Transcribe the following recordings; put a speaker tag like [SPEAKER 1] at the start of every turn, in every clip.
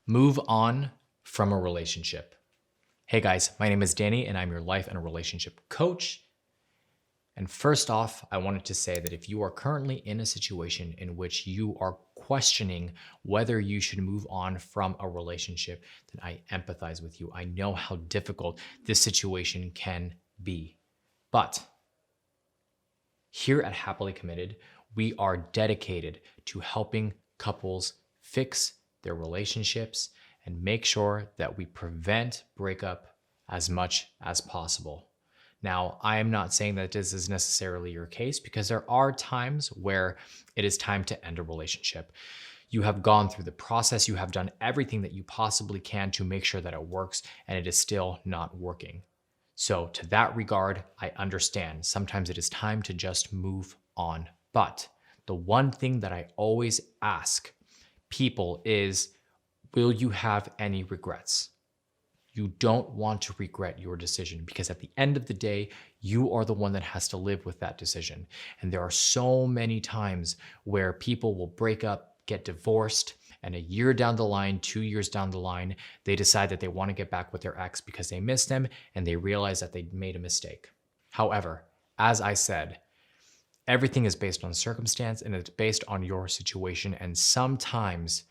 [SPEAKER 1] Move on from a relationship. Hey guys, my name is Danny and I'm your life and relationship coach. And first off, I wanted to say that if you are currently in a situation in which you are questioning whether you should move on from a relationship, then I empathize with you. I know how difficult this situation can be. But here at Happily Committed, we are dedicated to helping couples fix their relationships and make sure that we prevent breakup as much as possible. Now, I am not saying that this is necessarily your case because there are times where it is time to end a relationship. You have gone through the process, you have done everything that you possibly can to make sure that it works, and it is still not working. So, to that regard, I understand. Sometimes it is time to just move on. But the one thing that I always ask people is, will you have any regrets? You don't want to regret your decision because at the end of the day, you are the one that has to live with that decision. And there are so many times where people will break up, get divorced, and a year down the line, 2 years down the line, they decide that they want to get back with their ex because they miss them and they realize that they made a mistake. However, as I said, everything is based on circumstance and it's based on your situation. And sometimes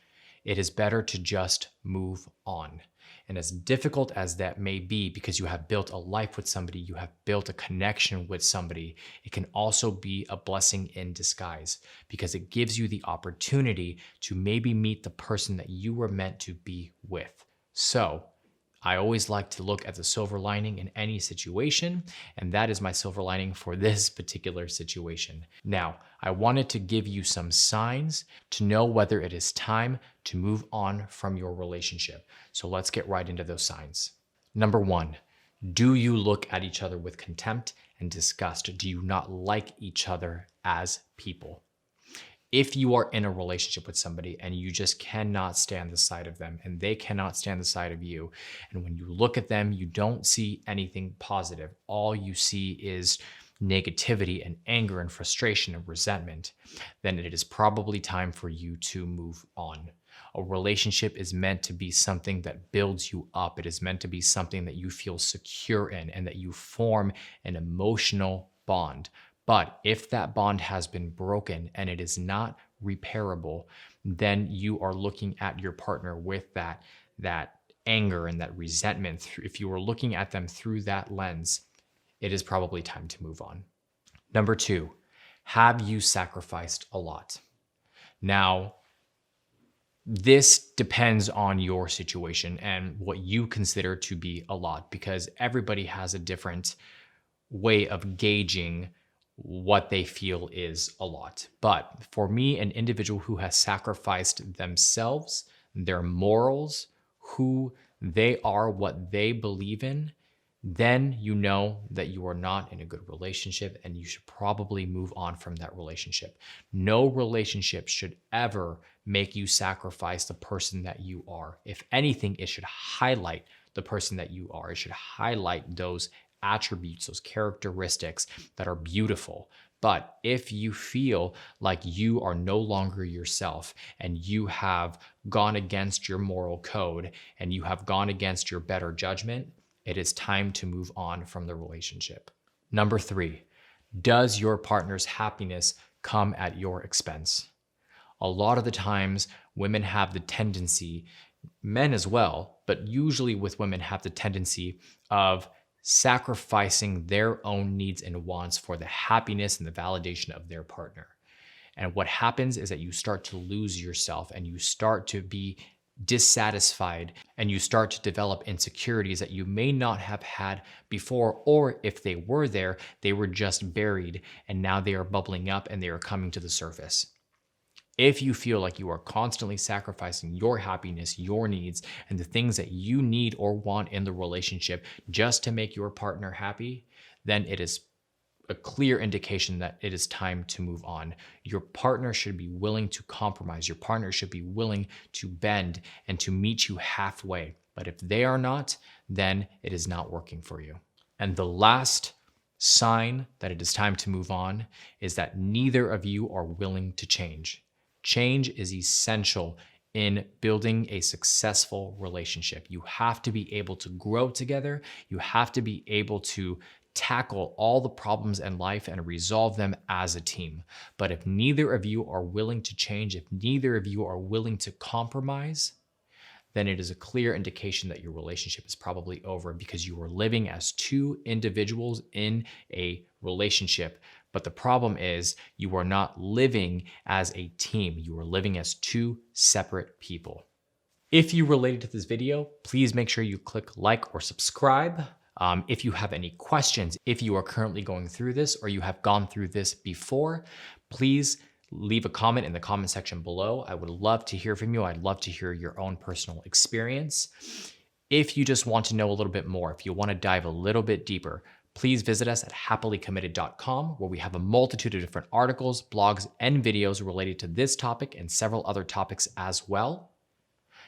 [SPEAKER 1] it is better to just move on. And as difficult as that may be, because you have built a life with somebody, you have built a connection with somebody, it can also be a blessing in disguise because it gives you the opportunity to maybe meet the person that you were meant to be with. So I always like to look at the silver lining in any situation, and that is my silver lining for this particular situation. Now, I wanted to give you some signs to know whether it is time to move on from your relationship. So let's get right into those signs. Number one, do you look at each other with contempt and disgust? Do you not like each other as people? If you are in a relationship with somebody and you just cannot stand the sight of them and they cannot stand the sight of you, and when you look at them, you don't see anything positive. All you see is negativity and anger and frustration and resentment, then it is probably time for you to move on. A relationship is meant to be something that builds you up. It is meant to be something that you feel secure in and that you form an emotional bond. But if that bond has been broken and it is not repairable, then you are looking at your partner with that anger and that resentment. If you are looking at them through that lens, it is probably time to move on. Number two, have you sacrificed a lot? Now, this depends on your situation and what you consider to be a lot because everybody has a different way of gauging what they feel is a lot. But for me, an individual who has sacrificed themselves, their morals, who they are, what they believe in, then you know that you are not in a good relationship and you should probably move on from that relationship. No relationship should ever make you sacrifice the person that you are. If anything, it should highlight the person that you are. It should highlight those attributes, those characteristics that are beautiful. But if you feel like you are no longer yourself and you have gone against your moral code and you have gone against your better judgment, it is time to move on from the relationship. Number three, does your partner's happiness come at your expense? A lot of the times, women have the tendency, men as well, but usually with women have the tendency of sacrificing their own needs and wants for the happiness and the validation of their partner. And what happens is that you start to lose yourself and you start to be dissatisfied and you start to develop insecurities that you may not have had before, or if they were there, they were just buried and now they are bubbling up and they are coming to the surface. If you feel like you are constantly sacrificing your happiness, your needs, and the things that you need or want in the relationship just to make your partner happy, then it is a clear indication that it is time to move on. Your partner should be willing to compromise. Your partner should be willing to bend and to meet you halfway. But if they are not, then it is not working for you. And the last sign that it is time to move on is that neither of you are willing to change. Change is essential in building a successful relationship. You have to be able to grow together. You have to be able to tackle all the problems in life and resolve them as a team. But if neither of you are willing to change, if neither of you are willing to compromise, then it is a clear indication that your relationship is probably over because you are living as two individuals in a relationship. But the problem is you are not living as a team. You are living as two separate people. If you related to this video, please make sure you click like or subscribe. If you have any questions, if you are currently going through this or you have gone through this before, please leave a comment in the comment section below. I would love to hear from you. I'd love to hear your own personal experience. If you just want to know a little bit more, if you want to dive a little bit deeper, please visit us at happilycommitted.com, where we have a multitude of different articles, blogs, and videos related to this topic and several other topics as well.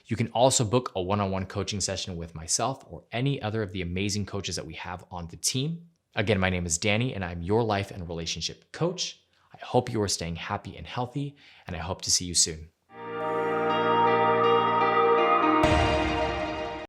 [SPEAKER 1] You can also book a one-on-one coaching session with myself or any other of the amazing coaches that we have on the team. Again, my name is Danny, and I'm your life and relationship coach. I hope you are staying happy and healthy, and I hope to see you soon.